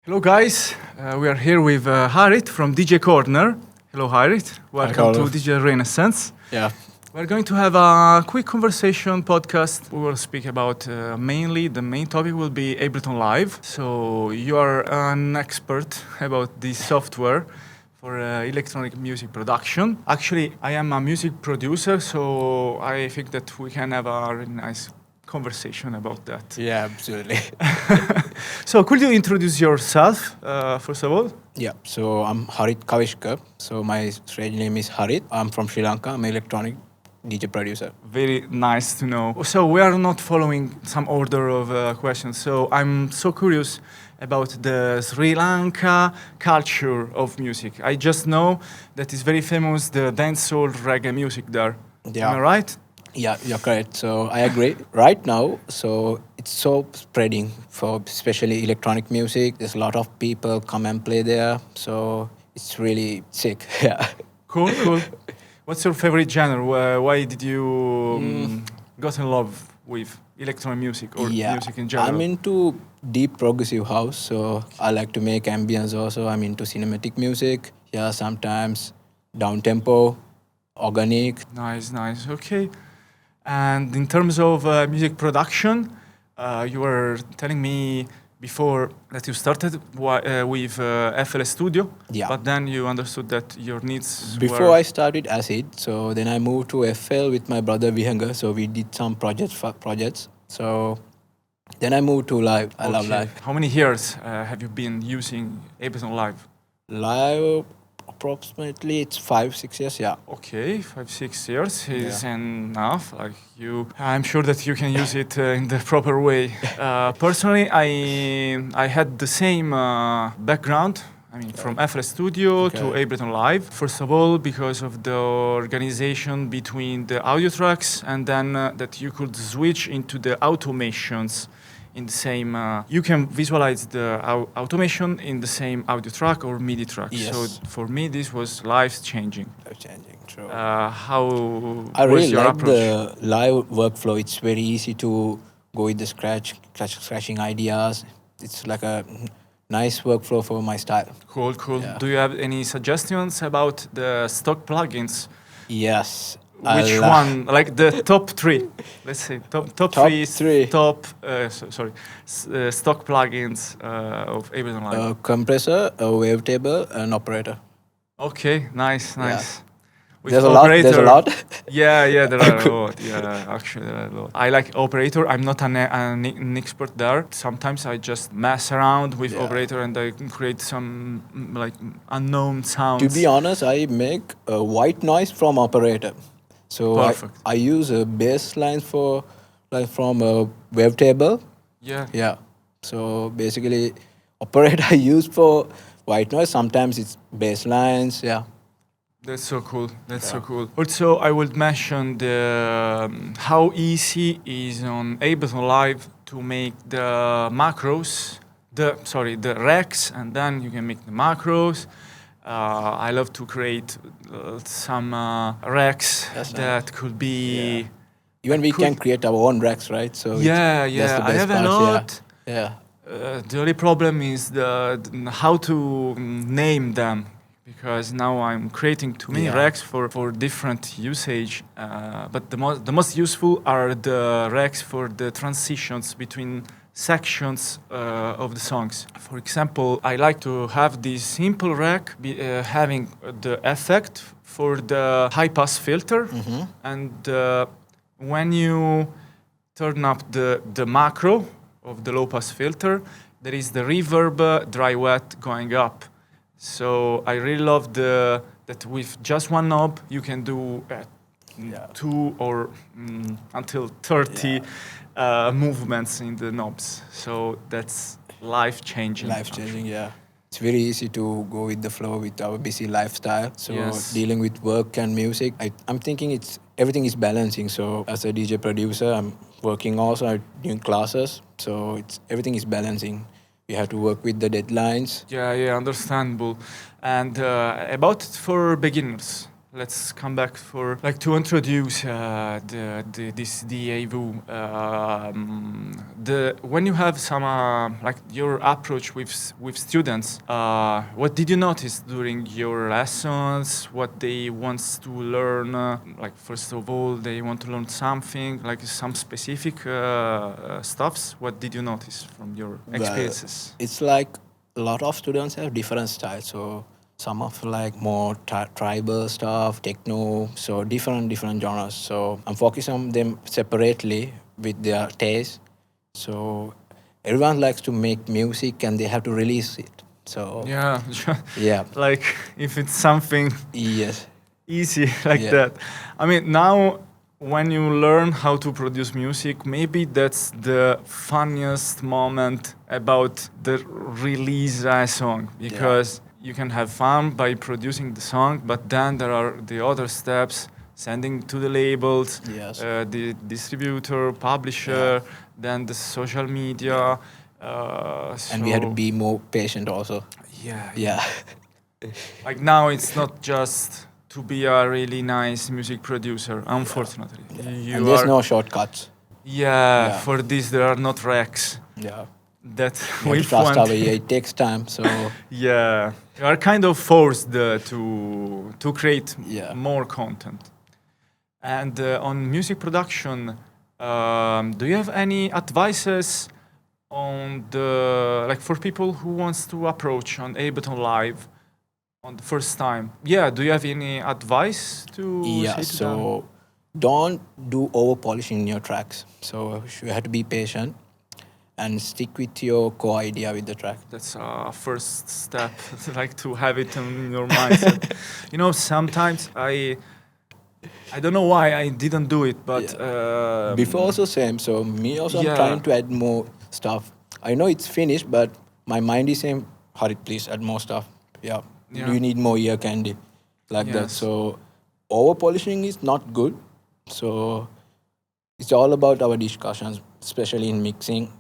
Hello guys, we are here with Harith from DJ Corner. Hello Harith, welcome to DJ Renaissance. Yeah. We're going to have a quick conversation podcast. We will speak about mainly the main topic will be Ableton Live. So you are an expert about this software for electronic music production. Actually, I am a music producer, so I think that we can have a really nice conversation about that. Yeah, absolutely. So could you introduce yourself, first of all? Yeah, so I'm Harith Kavishkar. So my stage name is Harith. I'm from Sri Lanka. I'm an electronic DJ producer. Very nice to know. So we are not following some order of questions. So I'm so curious about the Sri Lanka culture of music. I just know that it's very famous, the dancehall reggae music there. Yeah. Am I right? Yeah, you're correct. So I agree. Right now, so it's so spreading for especially electronic music. There's a lot of people come and play there. So it's really sick. Yeah. Cool, cool. What's your favorite genre? Why did you got in love with electronic music or music in general? I'm into deep progressive house. So I like to make ambience also. I'm into cinematic music. Yeah, sometimes down tempo, organic. Nice, nice. Okay. And in terms of music production, you were telling me before that you started with FL Studio, but then you understood that your needs Before I started Acid, so then I moved to FL with my brother Vihanga, so we did some projects. So then I moved to Live. I love Live. How many years have you been using Ableton Live? Live, approximately it's 5-6 years, yeah. Okay, 5-6 years is enough. Like I'm sure that you can use it in the proper way. Personally, I had the same background. I mean, from FL Studio to Ableton Live. First of all, because of the organization between the audio tracks, and then that you could switch into the automations in the same, you can visualize the automation in the same audio track or MIDI track. Yes. So for me, this was life-changing. Life-changing, true. How I was really your like approach? the live workflow. It's very easy to go with the scratching ideas. It's like a nice workflow for my style. Cool, cool. Yeah. Do you have any suggestions about the stock plugins? Yes. Which one? Like the top three? Let's say top three. Stock plugins of Ableton Live. A compressor, a wavetable, an operator. Okay, nice. With There's operator, a lot. Yeah, there are a lot. Yeah, actually, there are a lot. I like operator. I'm not an expert there. Sometimes I just mess around with operator and I create some like unknown sounds. To be honest, I make a white noise from operator. So I use a bass line for like from a wavetable. Yeah. So basically, operator I use for white noise. Sometimes it's bass lines. Yeah. That's so cool. So cool. Also, I would mention the how easy is on Ableton Live to make the macros, the recs, and then you can make the macros. I love to create some recs that could be. Yeah. Even we can create our own recs, right? So yeah. I have a lot. Yeah. The only problem is how to name them. Because now I'm creating too many recs for different usage, but the most useful are the recs for the transitions between sections of the songs. For example, I like to have this simple rec having the effect for the high pass filter, and when you turn up the macro of the low pass filter, there is the reverb dry wet going up. So I really love that with just one knob you can do 2 or until 30 movements in the knobs. So that's life-changing. Life-changing, yeah. It's very easy to go with the flow with our busy lifestyle. So dealing with work and music, I'm thinking everything is balancing. So as a DJ producer, I'm working also, I'm doing classes. So everything is balancing. We have to work with the deadlines. Yeah, understandable. And about for beginners, let's come back for to introduce this DAW. When you have some your approach with students, what did you notice during your lessons? What they want to learn? First of all, they want to learn something, some specific stuffs. What did you notice from your experiences? Well, it's like a lot of students have different styles. So some of more tribal stuff, techno, so different genres. So I'm focusing on them separately with their taste. So everyone likes to make music and they have to release it. So yeah. If it's something easy that. I mean, now when you learn how to produce music, maybe that's the funniest moment about the release a song, because you can have fun by producing the song, but then there are the other steps, sending to the labels, the distributor, publisher, then the social media. And we had to be more patient also. Yeah. Now it's not just to be a really nice music producer, unfortunately. And there's no shortcuts. For this there are not racks. That we trust our way. It takes time, so you are kind of forced to create more content. And on music production, do you have any advices on the for people who wants to approach on Ableton Live on the first time? Do you have any advice to say to them? Don't do over polishing in your tracks. So you have to be patient and stick with your core idea with the track. That's a first step, to have it in your mindset. Sometimes I don't know why I didn't do it, but before also same. So me also, I'm trying to add more stuff. I know it's finished, but my mind is saying, Harith, please add more stuff. You need more ear candy, that. So over polishing is not good. So it's all about our discussions, especially in mixing.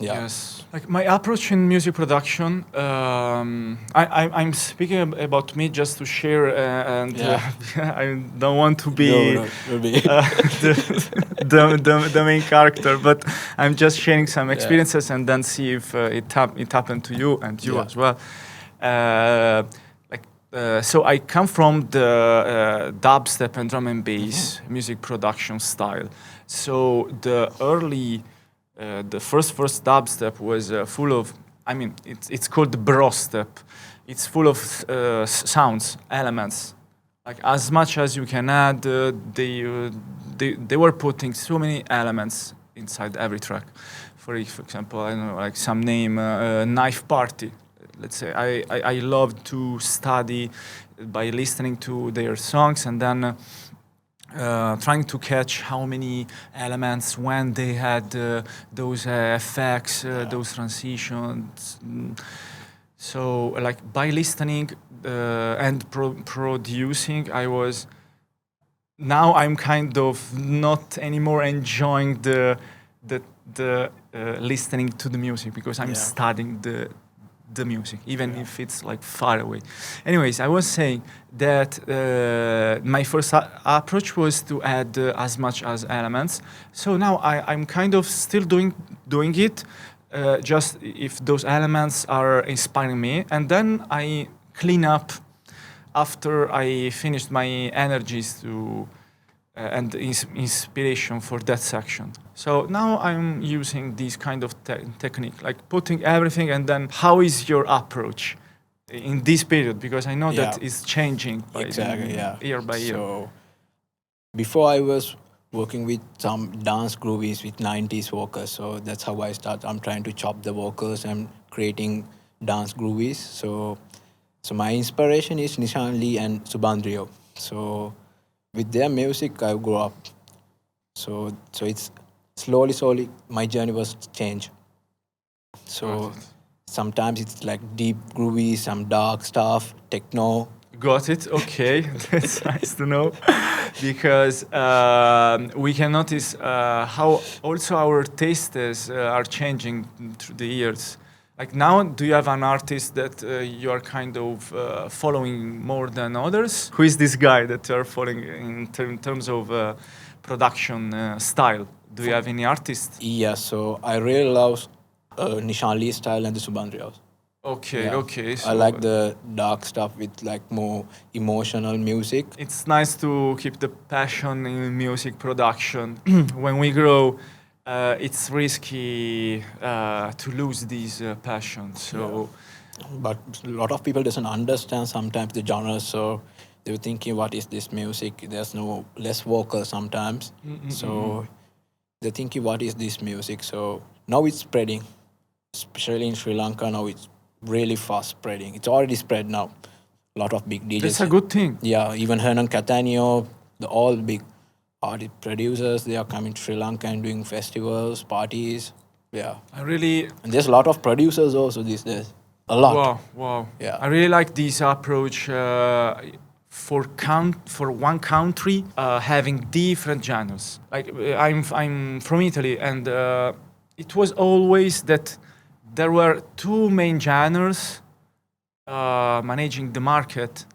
Yes. My approach in music production, I'm speaking about me just to share, and I don't want to be the main character, but I'm just sharing some experiences and then see if it happened to you and you as well. So I come from the dubstep and drum and bass music production style. So the early the first dubstep was full of, it's called the bro step. It's full of sounds, elements. As much as you can add, they were putting so many elements inside every track. For example, I don't know, some name, Knife Party. Let's say I loved to study by listening to their songs and then trying to catch how many elements, when they had those effects, those transitions. So by listening and producing, now I'm kind of not anymore enjoying the listening to the music, because I'm studying the music, even if it's far away. Anyways, I was saying that my first approach was to add as much as elements. So now I'm kind of still doing it, just if those elements are inspiring me, and then I clean up after I finished my energies to and inspiration for that section. So now I'm using this kind of technique, putting everything, and then how is your approach in this period? Because I know that it's changing year by year. So before I was working with some dance groovies with 90s vocals, so that's how I start. I'm trying to chop the vocals and creating dance groovies. So my inspiration is Nishan Lee and Subandrio. So with their music, I grew up. So it's slowly my journey was changed. So sometimes it's deep groovy, some dark stuff, techno. Got it. Okay, that's nice to know, because we can notice how also our tastes are changing through the years. Like now, do you have an artist that you are kind of following more than others? Who is this guy that you are following in terms of production style? Do you have any artist? Yeah, so I really love Nishan Lee's style and the Subandrios. Okay, yeah. okay. So I like the dark stuff with like more emotional music. It's nice to keep the passion in music production. When we grow, it's risky to lose these passions. So, but a lot of people doesn't understand sometimes the genre. So they're thinking, what is this music? There's no less vocal sometimes. So they're thinking, what is this music? So now it's spreading, especially in Sri Lanka. Now it's really fast spreading. It's already spread now. A lot of big DJs. That's a good thing. Yeah, even Hernan Catania, all big artist producers, they are coming to Sri Lanka and doing festivals, parties. Yeah. And there's a lot of producers also these days. A lot. Wow. Yeah. I really like this approach for one country having different genres. Like I'm from Italy, and it was always that there were two main genres managing the market.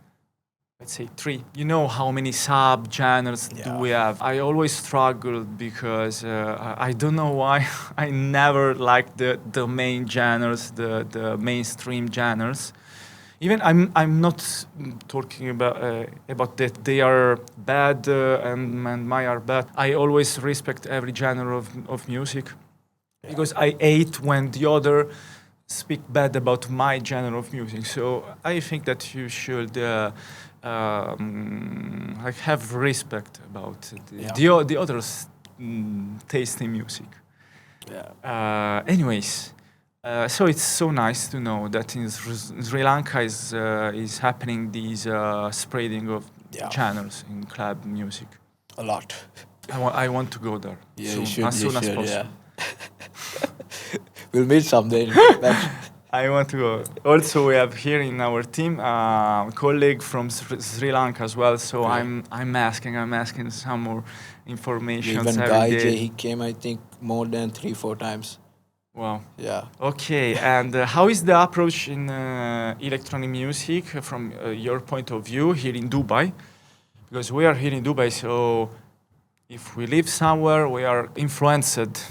Let's say three. You know how many sub-genres do we have? I always struggled because I don't know why I never liked the main genres, the mainstream genres. Even I'm not talking about that they are bad and mine are bad. I always respect every genre of music because I hate when the other speak bad about my genre of music. So I think that you should like have respect about the others' taste in music. Anyways, so it's so nice to know that in Sri Lanka is happening these spreading of channels in club music. A lot. I want to go there soon, as soon as possible. Yeah. We'll meet someday. I want to go. Also, we have here in our team a colleague from Sri Lanka as well. So I'm asking some more information. Even Guy J, he came, I think, more than 3-4 times. Wow. Yeah. Okay, and how is the approach in electronic music from your point of view here in Dubai? Because we are here in Dubai, so if we live somewhere, we are influenced.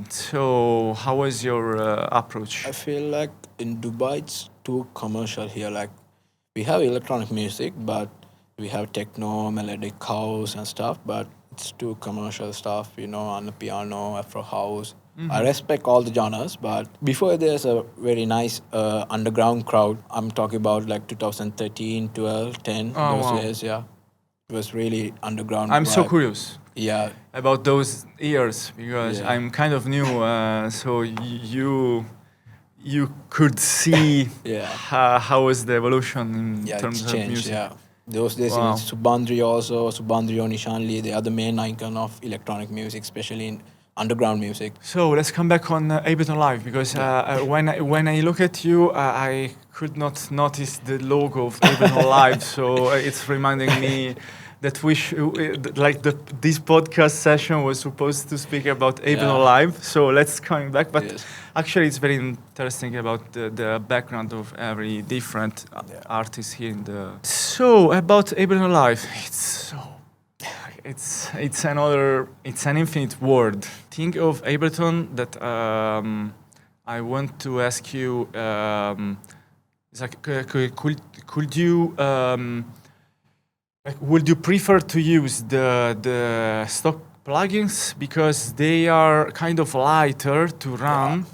So how was your approach? I feel like in Dubai it's too commercial here. Like we have electronic music, but we have techno, melodic house and stuff, but it's too commercial stuff, you know, on the piano, Afro house. I respect all the genres, but before there's a very nice underground crowd. I'm talking about like 2013, 12, 10, those years, yeah. It was really underground. I'm so curious. Yeah. About those years because I'm kind of new, so you could see how was the evolution in terms of music. Yeah, those days in Subandri also, Subandrio, Nishan Lee, they are the main icon of electronic music, especially in underground music. So let's come back on Ableton Live because when I look at you, I could not notice the logo of Ableton Live, so it's reminding me that this podcast session was supposed to speak about Ableton Live. So let's come back, but actually it's very interesting about the background of every different artist here in the. So about Ableton Live, it's an infinite word. Think of Ableton that I want to ask you. Could you? Would you prefer to use the stock plugins because they are kind of lighter to run,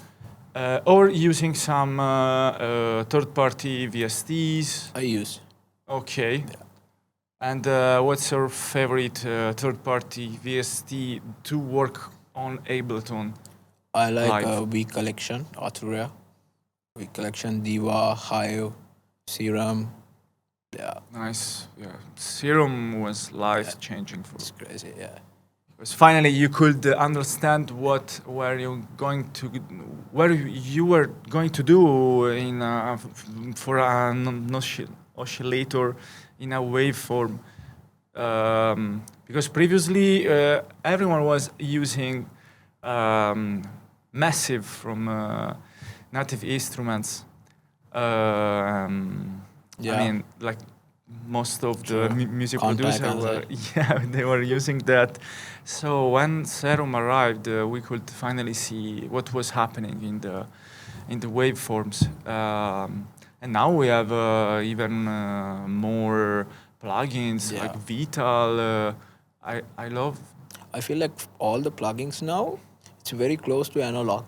or using some third-party VSTs? I use. Okay. Yeah. And what's your favorite third-party VST to work on Ableton? I like V Collection, Arturia, V Collection, Diva, Hive, Serum. Yeah. Nice. Yeah. Serum was life-changing for. It's crazy. Yeah. Because finally you could understand what you were going to do in for an oscillator in a waveform. Because previously everyone was using massive from native instruments. Yeah. I mean, like most of the music Contact producers were, they were using that. So when Serum arrived, we could finally see what was happening in the waveforms. And now we have even more plugins like Vital. I feel like all the plugins now, it's very close to analog.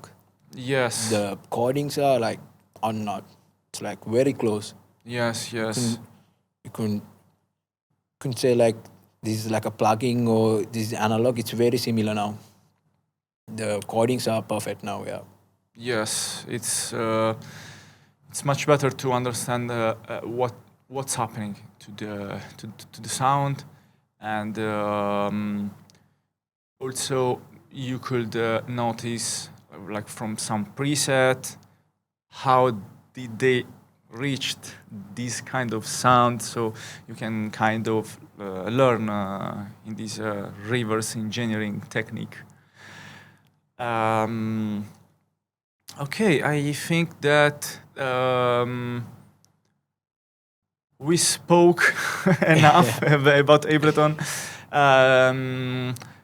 Yes. The chordings are like not. It's like very close. Yes. You couldn't say like this is like a plugin or this is analog. It's very similar now. The chordings are perfect now. Yeah. Yes, it's much better to understand what's happening to the sound, and also you could notice like from some preset how did they reached this kind of sound, so you can kind of learn in this reverse engineering technique. Okay, I think that we spoke enough about Ableton.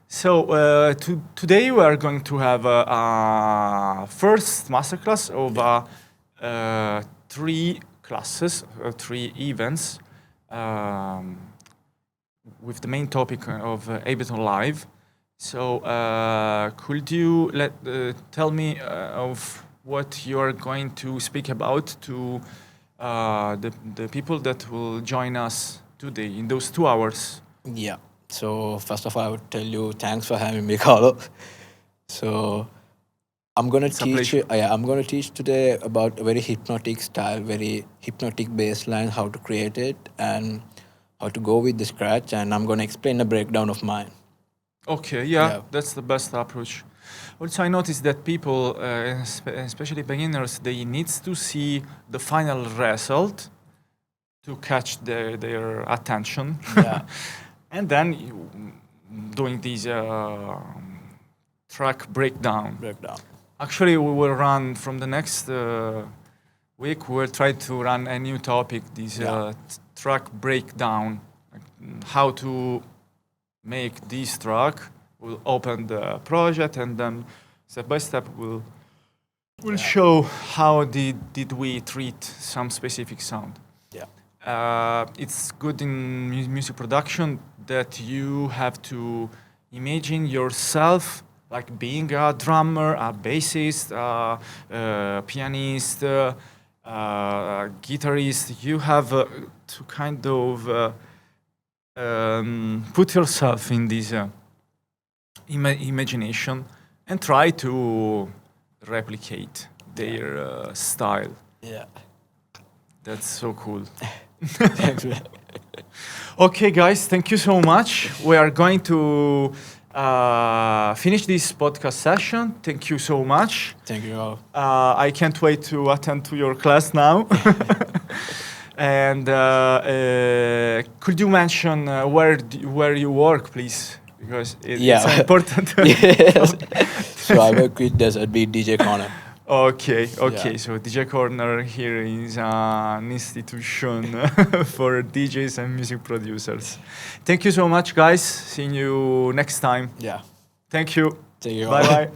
So today we are going to have a first masterclass of 3 classes, 3 events, with the main topic of Ableton Live. So could you tell me of what you are going to speak about to the people that will join us today in those 2 hours? Yeah. So first of all, I would tell you thanks for having me, Carlo. So I'm gonna teach you. I'm gonna teach today about a very hypnotic style, very hypnotic bass line, how to create it and how to go with the scratch. And I'm gonna explain a breakdown of mine. Okay, yeah, that's the best approach. Also, I noticed that people, especially beginners, they need to see the final result to catch their attention. Yeah. And then doing this track breakdown. Actually, we will run from the next week. We will try to run a new topic, this track breakdown, how to make this track. We'll open the project and then step by step we'll show how did we treat some specific sound. Yeah. It's good in music production that you have to imagine yourself like being a drummer, a bassist, a pianist, a guitarist. You have to kind of put yourself in this imagination and try to replicate their style. Yeah. That's so cool. Thanks, man. Okay, guys, thank you so much. We are going to finish this podcast session. Thank you so much. Thank you all. I can't wait to attend to your class now. And could you mention where you work, please? Because it's important. Yes. So I work with Desert Beat DJ Corner. Okay. Yeah. So DJ Corner here is an institution for DJs and music producers. Thank you so much, guys. See you next time. Yeah. Thank you. Thank you. Bye-bye.